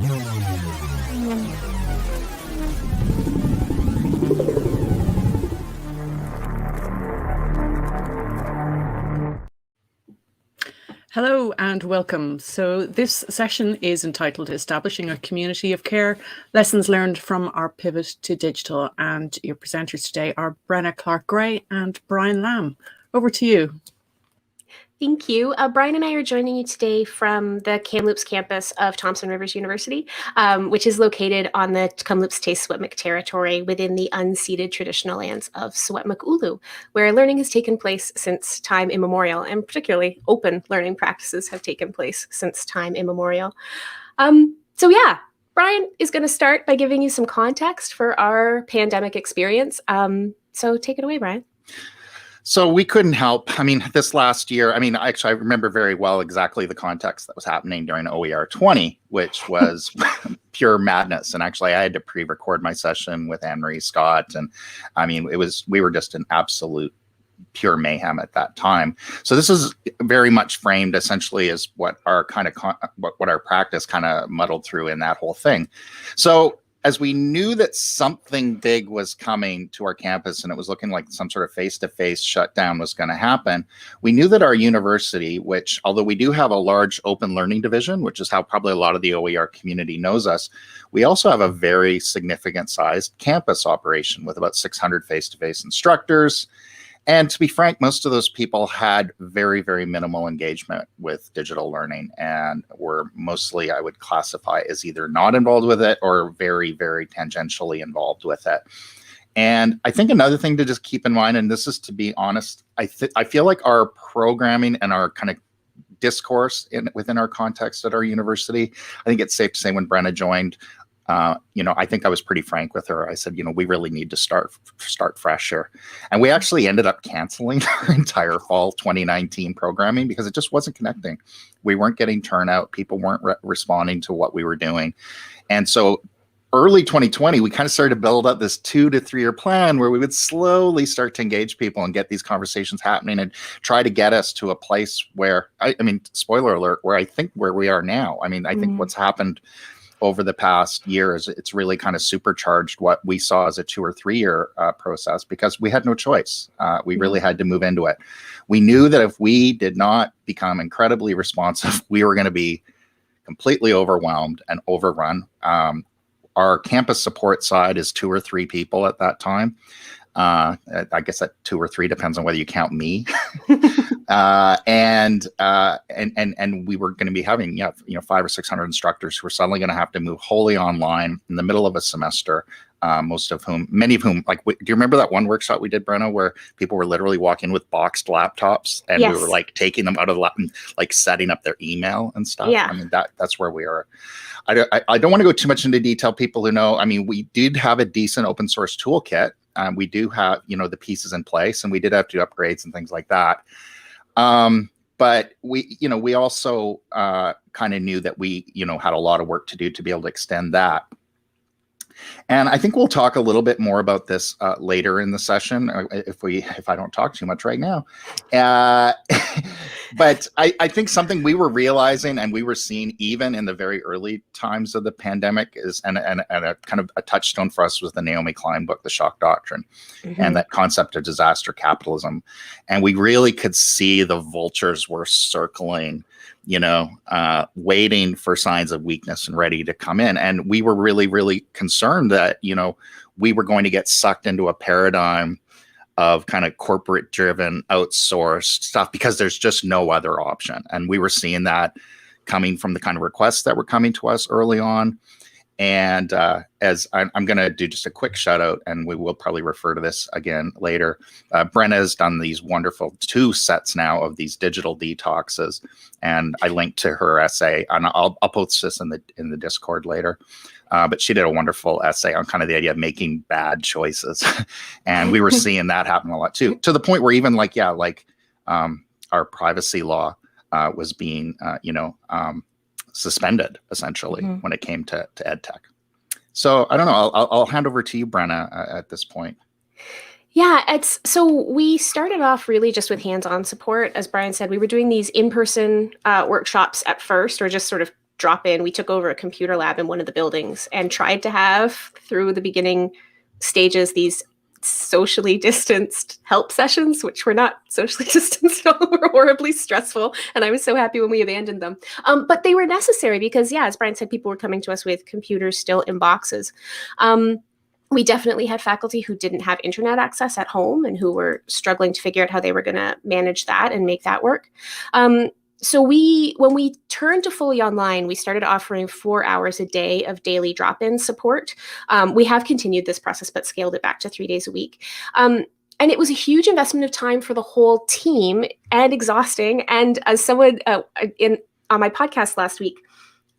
Hello and welcome. So this session is entitled Establishing a Community of Care, Lessons Learned from Our Pivot to Digital. And your presenters today are Brenna Clarke and Brian Lamb. Over to you. Thank you. Brian and I are joining you today from the Kamloops campus of Thompson Rivers University, which is located on the Kamloops Te Secwépemc territory within the unceded traditional lands of Secwépemc Ulu, where learning has taken place since time immemorial, and particularly open learning practices have taken place since time immemorial. Brian is going to start by giving you some context for our pandemic experience. So take it away, Brian. So we couldn't help. I mean, this last year, I remember very well exactly the context that was happening during OER 20, which was pure madness. And actually, I had to pre-record my session with Anne-Marie Scott. And we were just in absolute pure mayhem at that time. So this is very much framed essentially as what our what our practice kind of muddled through in that whole thing. So as we knew that something big was coming to our campus and it was looking like some sort of face-to-face shutdown was going to happen, we knew that our university, which although we do have a large open learning division, which is how probably a lot of the OER community knows us, we also have a very significant sized campus operation with about 600 face-to-face instructors. And to be frank, most of those people had very, very minimal engagement with digital learning and were mostly, I would classify as either not involved with it or very, very tangentially involved with it. And I think another thing to just keep in mind, and this is to be honest, I feel like our programming and our kind of discourse within our context at our university, I think it's safe to say when Brenna joined, I think I was pretty frank with her. I said, we really need to start fresh here. And we actually ended up canceling our entire fall 2019 programming because it just wasn't connecting. We weren't getting turnout. People weren't responding to what we were doing. And so early 2020, we kind of started to build up this 2 to 3 year plan where we would slowly start to engage people and get these conversations happening and try to get us to a place where, spoiler alert, where we are now. I think what's happened over the past years, it's really kind of supercharged what we saw as a 2 or 3 year process because we had no choice. We really had to move into it. We knew that if we did not become incredibly responsive, we were going to be completely overwhelmed and overrun. Our campus support side is 2 or 3 people at that time. I guess that 2 or 3 depends on whether you count me. And we were going to be having 500 or 600 instructors who were suddenly going to have to move wholly online in the middle of a semester. Many of whom, do you remember that one workshop we did, Brenna, where people were literally walking with boxed laptops and Yes. we were taking them out of the lap and setting up their email and stuff. Yeah. That's where we are. I don't want to go too much into detail. People who know, we did have a decent open source toolkit. We do have, the pieces in place, and we did have to do upgrades and things like that. But we also kind of knew that we, had a lot of work to do to be able to extend that. And I think we'll talk a little bit more about this later in the session, if I don't talk too much right now. But I think something we were realizing and we were seeing even in the very early times of the pandemic is, and a kind of a touchstone for us was the Naomi Klein book, The Shock Doctrine, and that concept of disaster capitalism. And we really could see the vultures were circling, waiting for signs of weakness and ready to come in. And we were really, really concerned that, we were going to get sucked into a paradigm of kind of corporate driven outsourced stuff because there's just no other option. And we were seeing that coming from the kind of requests that were coming to us early on. And as I'm going to do just a quick shout out, and we will probably refer to this again later. Brenna has done these wonderful 2 sets now of these digital detoxes, and I linked to her essay, and I'll post this in the Discord later. But she did a wonderful essay on kind of the idea of making bad choices, and we were seeing that happen a lot too, to the point where even our privacy law was being suspended essentially when it came to ed tech. So I don't know. I'll hand over to you, Brenna, at this point. Yeah, so we started off really just with hands-on support. As Brian said, we were doing these in-person workshops at first, or just sort of drop-in, we took over a computer lab in one of the buildings and tried to have, through the beginning stages, these socially distanced help sessions, which were not socially distanced at all, were horribly stressful. And I was so happy when we abandoned them. But they were necessary because, yeah, as Brian said, people were coming to us with computers still in boxes. We definitely had faculty who didn't have internet access at home and who were struggling to figure out how they were going to manage that and make that work. So when we turned to fully online, we started offering 4 hours a day of daily drop-in support. We have continued this process, but scaled it back to 3 days a week. And it was a huge investment of time for the whole team and exhausting. And as someone on my podcast last week,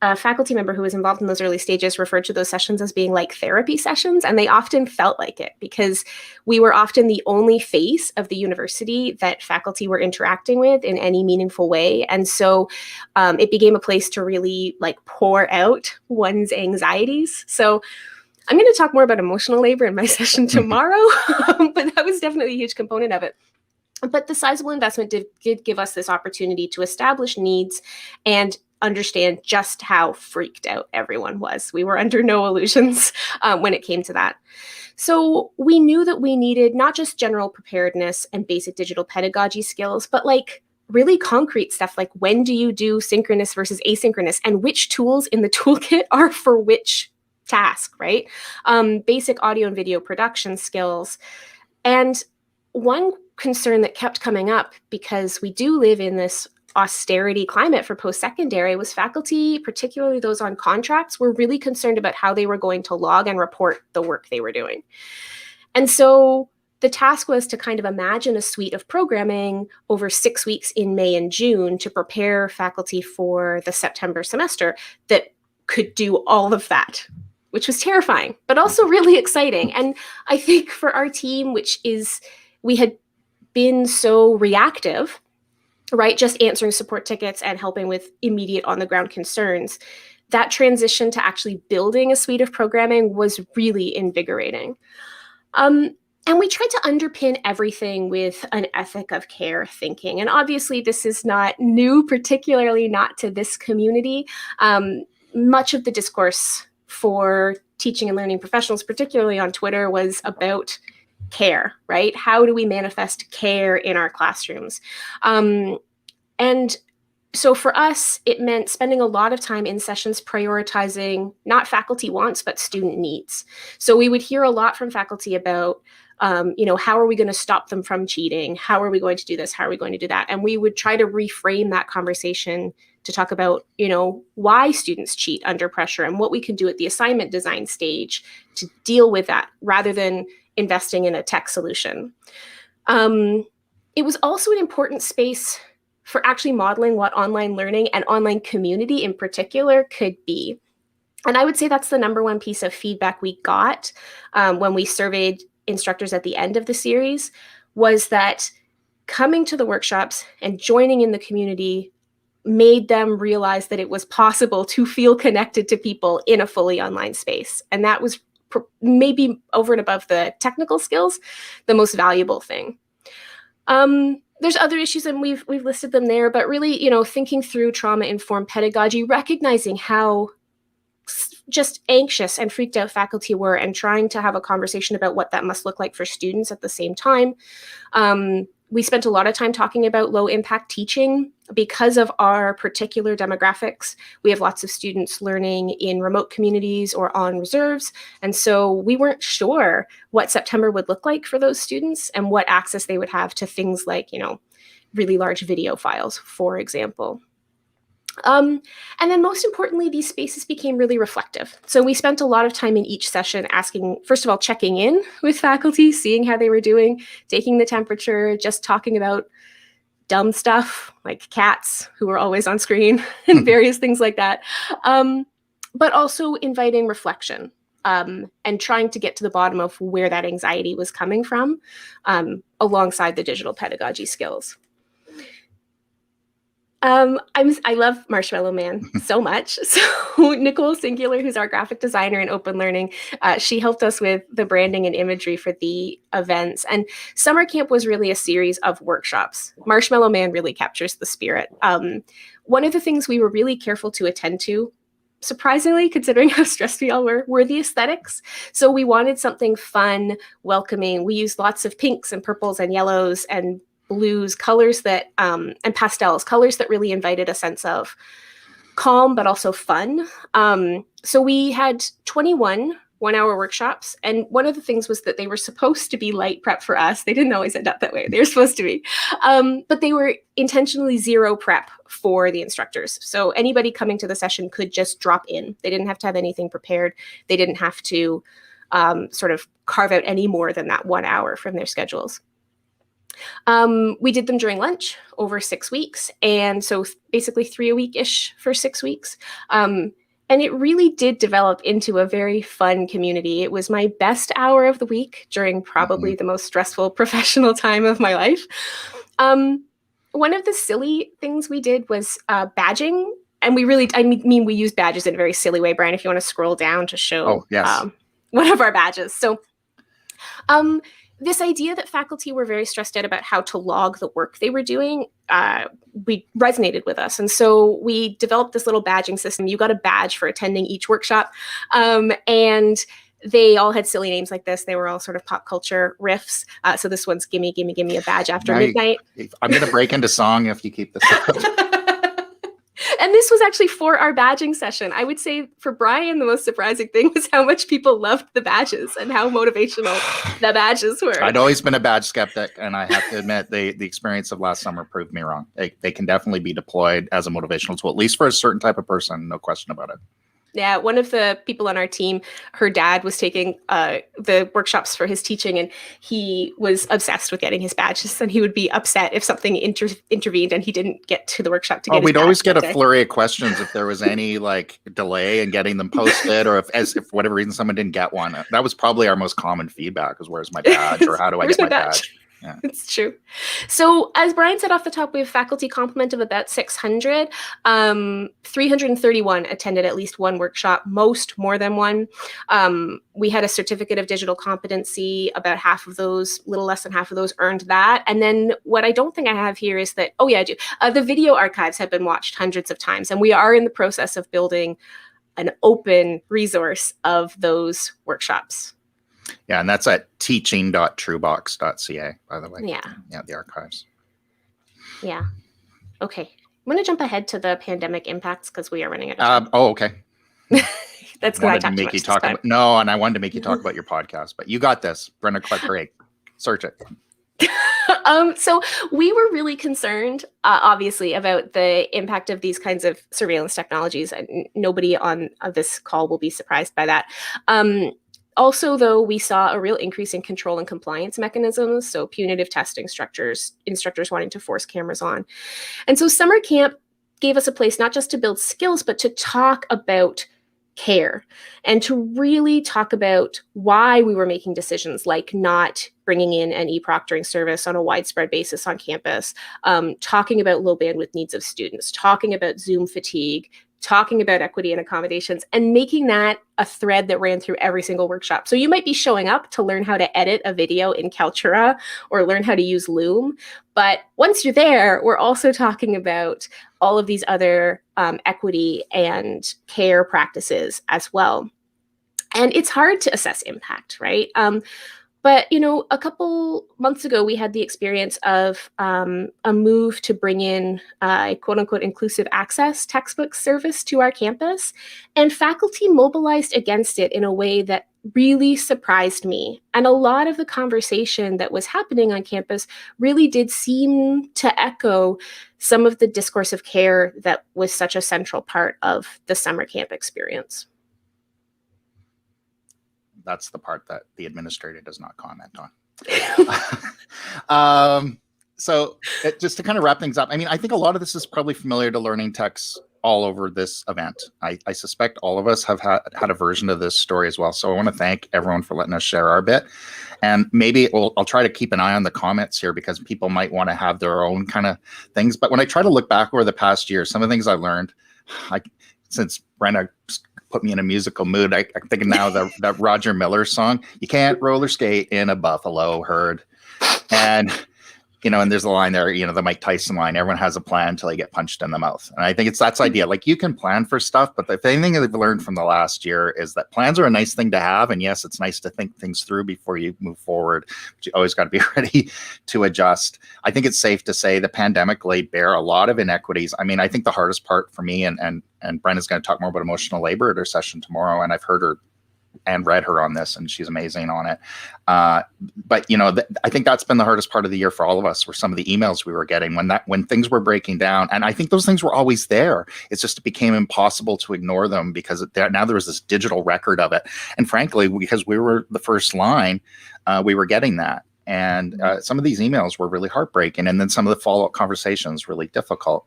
a faculty member who was involved in those early stages referred to those sessions as being like therapy sessions. And they often felt like it because we were often the only face of the university that faculty were interacting with in any meaningful way. And so it became a place to really like pour out one's anxieties. So I'm going to talk more about emotional labor in my session tomorrow, but that was definitely a huge component of it. But the sizable investment did give us this opportunity to establish needs and understand just how freaked out everyone was. We were under no illusions when it came to that. So we knew that we needed not just general preparedness and basic digital pedagogy skills, but like really concrete stuff like when do you do synchronous versus asynchronous and which tools in the toolkit are for which task, right? Basic audio and video production skills. And one concern that kept coming up, because we do live in this austerity climate for post-secondary, was faculty, particularly those on contracts, were really concerned about how they were going to log and report the work they were doing. And so the task was to kind of imagine a suite of programming over 6 weeks in May and June to prepare faculty for the September semester that could do all of that, which was terrifying, but also really exciting. And I think for our team, we had been so reactive, right? Just answering support tickets and helping with immediate on the ground concerns. That transition to actually building a suite of programming was really invigorating. And we tried to underpin everything with an ethic of care thinking. And obviously this is not new, particularly not to this community. Much of the discourse for teaching and learning professionals, particularly on Twitter, was about care, right? How do we manifest care in our classrooms? And so for us, it meant spending a lot of time in sessions prioritizing not faculty wants, but student needs. So we would hear a lot from faculty about, how are we going to stop them from cheating? How are we going to do this? How are we going to do that? And we would try to reframe that conversation to talk about, why students cheat under pressure and what we can do at the assignment design stage to deal with that rather than investing in a tech solution. It was also an important space for actually modeling what online learning and online community in particular could be. And I would say that's the number one piece of feedback we got when we surveyed instructors at the end of the series, was that coming to the workshops and joining in the community made them realize that it was possible to feel connected to people in a fully online space. And that was maybe over and above the technical skills, the most valuable thing. There's other issues and we've listed them there, but really, thinking through trauma-informed pedagogy, recognizing how just anxious and freaked out faculty were and trying to have a conversation about what that must look like for students at the same time. We spent a lot of time talking about low impact teaching because of our particular demographics. We have lots of students learning in remote communities or on reserves. And so we weren't sure what September would look like for those students and what access they would have to things like, really large video files, for example. And then most importantly, these spaces became really reflective. So we spent a lot of time in each session asking, first of all, checking in with faculty, seeing how they were doing, taking the temperature, just talking about dumb stuff like cats who were always on screen and various things like that. But also inviting reflection and trying to get to the bottom of where that anxiety was coming from alongside the digital pedagogy skills. I love Marshmallow Man so much. So Nicole Singular, who's our graphic designer in Open Learning, she helped us with the branding and imagery for the events. And summer camp was really a series of workshops. Marshmallow Man really captures the spirit. One of the things we were really careful to attend to surprisingly, considering how stressed we all were the aesthetics. So we wanted something fun, welcoming. We used lots of pinks and purples and yellows and blues, colors that, and pastels, colors that really invited a sense of calm, but also fun. So we had 21 one-hour workshops. And one of the things was that they were supposed to be light prep for us. They didn't always end up that way. They were supposed to be. But they were intentionally zero prep for the instructors. So anybody coming to the session could just drop in. They didn't have to have anything prepared. They didn't have to sort of carve out any more than that 1 hour from their schedules. We did them during lunch over 6 weeks. And so basically 3 a week-ish for 6 weeks. And it really did develop into a very fun community. It was my best hour of the week during probably the most stressful professional time of my life. One of the silly things we did was badging. And we use badges in a very silly way. Brian, if you want to scroll down to show one of our badges. So this idea that faculty were very stressed out about how to log the work they were doing, we resonated with us. And so we developed this little badging system. You got a badge for attending each workshop. And they all had silly names like this. They were all sort of pop culture riffs. So this one's Gimme, Gimme, Gimme a Badge After Midnight. I'm going to break into song if you keep this up. And this was actually for our badging session. I would say for Brian, the most surprising thing was how much people loved the badges and how motivational the badges were. I'd always been a badge skeptic, and I have to admit, the experience of last summer proved me wrong. They can definitely be deployed as a motivational tool, at least for a certain type of person, no question about it. Yeah, one of the people on our team, her dad was taking the workshops for his teaching, and he was obsessed with getting his badges, and he would be upset if something intervened and he didn't get to the workshop to get his badge. We'd always get a flurry of questions if there was any delay in getting them posted, or if for whatever reason someone didn't get one. That was probably our most common feedback, is where's my badge, or how do I get my badge? Yeah. It's true. So as Brian said off the top, we have faculty complement of about 600. 331 attended at least one workshop, most more than one. We had a certificate of digital competency. About half of those, little less than half of those earned that. And then what I don't think I have here is that, I do. The video archives have been watched hundreds of times, and we are in the process of building an open resource of those workshops. Yeah, and that's at teaching.truebox.ca, by the way. Yeah, the archives. Yeah. Okay. I'm going to jump ahead to the pandemic impacts because we are running out of time. Okay. That's because I talked too much this time. No, and I wanted to make you talk about your podcast, but you got this. Brenna, Clarke, search it. So we were really concerned, obviously, about the impact of these kinds of surveillance technologies, and nobody on this call will be surprised by that. Also, though, we saw a real increase in control and compliance mechanisms, so punitive testing instructors wanting to force cameras on. And so summer camp gave us a place not just to build skills, but to talk about care and to really talk about why we were making decisions like not bringing in an e-proctoring service on a widespread basis on campus, talking about low bandwidth needs of students, talking about Zoom fatigue, talking about equity and accommodations, and making that a thread that ran through every single workshop. So you might be showing up to learn how to edit a video in Kaltura or learn how to use Loom. But once you're there, we're also talking about all of these other equity and care practices as well. And it's hard to assess impact, right? But, a couple months ago, we had the experience of a move to bring in a quote unquote inclusive access textbook service to our campus. And faculty mobilized against it in a way that really surprised me. And a lot of the conversation that was happening on campus really did seem to echo some of the discourse of care that was such a central part of the summer camp experience. That's the part that the administrator does not comment on. So just to kind of wrap things up, I think a lot of this is probably familiar to learning techs all over this event. I suspect all of us have had a version of this story as well. So I want to thank everyone for letting us share our bit. And maybe I'll try to keep an eye on the comments here, because people might want to have their own kind of things. But when I try to look back over the past year, some of the things I learned, since Brenna put me in a musical mood, I'm thinking now that Roger Miller song, "You can't roller skate in a buffalo herd." And and there's a line there, the Mike Tyson line, everyone has a plan until they get punched in the mouth. And I think that's idea. Like, you can plan for stuff, but the thing that I've learned from the last year is that plans are a nice thing to have. And yes, it's nice to think things through before you move forward, but you always got to be ready to adjust. I think it's safe to say the pandemic laid bare a lot of inequities. I mean, I think the hardest part for me, and Brenna's going to talk more about emotional labor at her session tomorrow, and I've heard her and read her on this, and she's amazing on it. But I think that's been the hardest part of the year for all of us, were some of the emails we were getting when things were breaking down. And I think those things were always there. It's just, it became impossible to ignore them because now there was this digital record of it. And frankly, because we were the first line, we were getting that. And some of these emails were really heartbreaking. And then some of the follow-up conversations really difficult.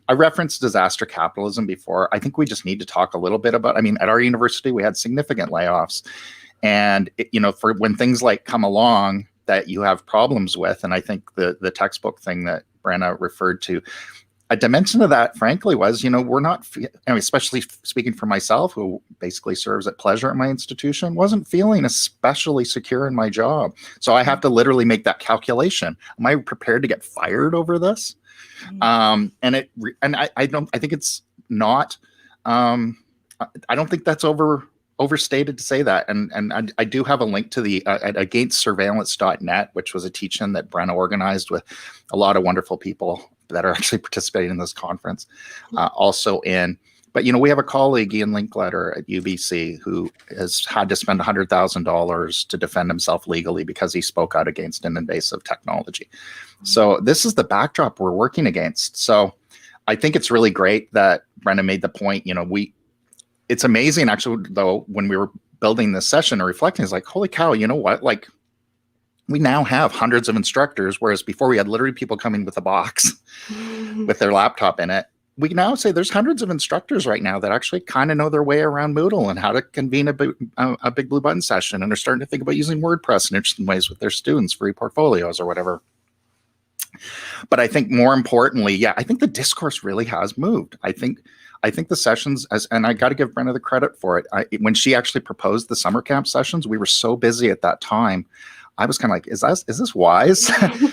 I referenced disaster capitalism before. I think we just need to talk a little bit about, at our university, we had significant layoffs. And, for when things like come along that you have problems with, and I think the textbook thing that Brenna referred to, a dimension of that, frankly, was, we're not, especially speaking for myself, who basically serves at pleasure at my institution, wasn't feeling especially secure in my job. So I have to literally make that calculation. Am I prepared to get fired over this? I think it's not, I don't think that's overstated to say that. And I do have a link to the againstsurveillance.net, which was a teach-in that Brenna organized with a lot of wonderful people that are actually participating in this conference. But we have a colleague, Ian Linkletter at UBC, who has had to spend $100,000 to defend himself legally because he spoke out against an invasive technology. So this is the backdrop we're working against. So I think it's really great that Brenna made the point. It's amazing, actually, though, when we were building this session or reflecting, it's like, holy cow, you know what? Like, we now have hundreds of instructors, whereas before we had literally people coming with a box with their laptop in it. We can now say there's hundreds of instructors right now that actually kind of know their way around Moodle and how to convene a big blue button session, and are starting to think about using WordPress in interesting ways with their students for e-portfolios or whatever. But I think more importantly, I think the discourse really has moved. I think the sessions, and I got to give Brenna the credit for it. When she actually proposed the summer camp sessions, we were so busy at that time. I was kind of like, is this wise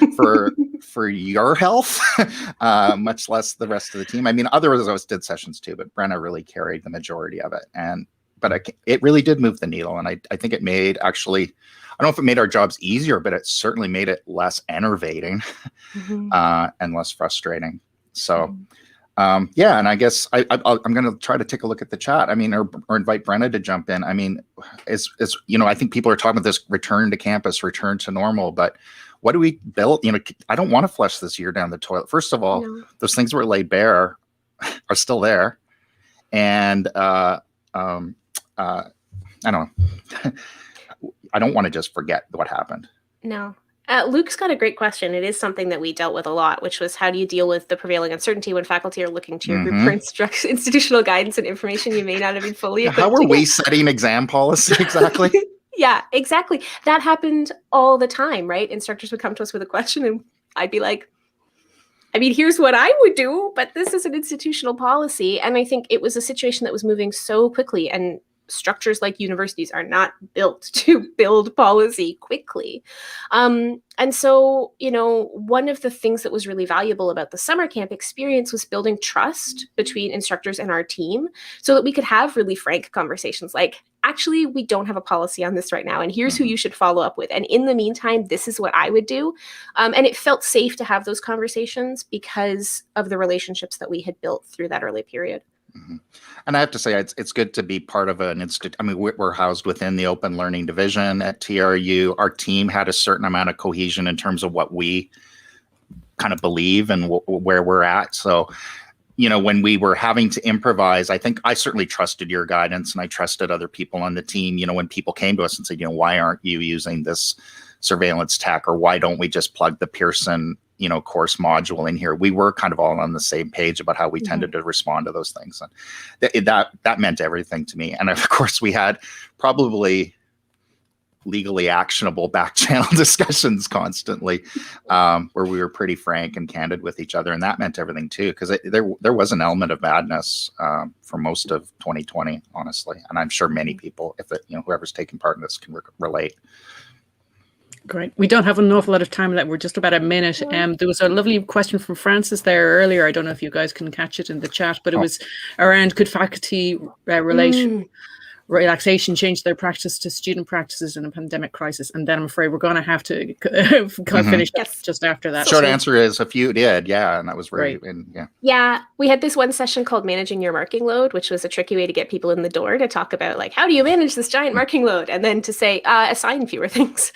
for your health? Much less the rest of the team. Others of us did sessions too, but Brenna really carried the majority of it. But it really did move the needle. And I think it made, actually, I don't know if it made our jobs easier, but it certainly made it less enervating and less frustrating. So, and I guess I'm going to try to take a look at the chat. Or invite Brenna to jump in. I think people are talking about this return to campus, return to normal, but what do we build? I don't want to flush this year down the toilet. First of all, those things that were laid bare are still there. And I don't know. I don't want to just forget what happened. No. Luke's got a great question. It is something that we dealt with a lot, which was, how do you deal with the prevailing uncertainty when faculty are looking to your group for institutional guidance and information you may not have been fully equipped How are we setting exam policy exactly? Yeah, exactly. That happened all the time, right? Instructors would come to us with a question and I'd be like, here's what I would do, but this is an institutional policy. And I think it was a situation that was moving so quickly, and structures like universities are not built to build policy quickly. And so, one of the things that was really valuable about the summer camp experience was building trust between instructors and our team, so that we could have really frank conversations like, actually, we don't have a policy on this right now, and here's who you should follow up with. And in the meantime, this is what I would do. And it felt safe to have those conversations because of the relationships that we had built through that early period. And I have to say, it's good to be part of an institute. We're housed within the Open Learning Division at TRU. Our team had a certain amount of cohesion in terms of what we kind of believe and where we're at. So, when we were having to improvise, I think I certainly trusted your guidance, and I trusted other people on the team. When people came to us and said, why aren't you using this surveillance tech, or why don't we just plug the Pearson course module in here, we were kind of all on the same page about how we tended to respond to those things. And that meant everything to me. And of course, we had probably legally actionable back channel discussions constantly, where we were pretty frank and candid with each other. And that meant everything too, because there was an element of madness for most of 2020, honestly. And I'm sure many people, whoever's taking part in this, can relate. Great. We don't have an awful lot of time left. We're just about a minute. There was a lovely question from Francis there earlier. I don't know if you guys can catch it in the chat, but it was around could faculty relaxation change their practice to student practices in a pandemic crisis? And then I'm afraid we're going to have to finish up just after that. Short answer is a few did, yeah, and that was very, Yeah, we had this one session called Managing Your Marking Load, which was a tricky way to get people in the door to talk about, like, how do you manage this giant marking load? And then to say, assign fewer things.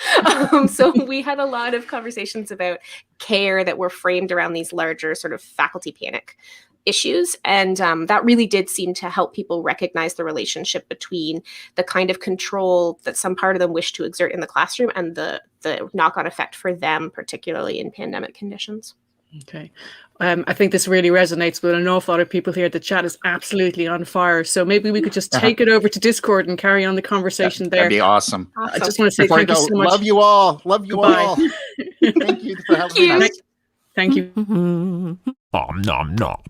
So we had a lot of conversations about care that were framed around these larger sort of faculty panic issues. And that really did seem to help people recognize the relationship between the kind of control that some part of them wish to exert in the classroom and the knock-on effect for them, particularly in pandemic conditions. Okay. I think this really resonates with an awful lot of people here. The chat is absolutely on fire. So maybe we could just take it over to Discord and carry on the conversation there. That'd be awesome. I just want to say thank you so much. Love you all. Love you all. Thank you for having us. Thank you. Nom nom nom.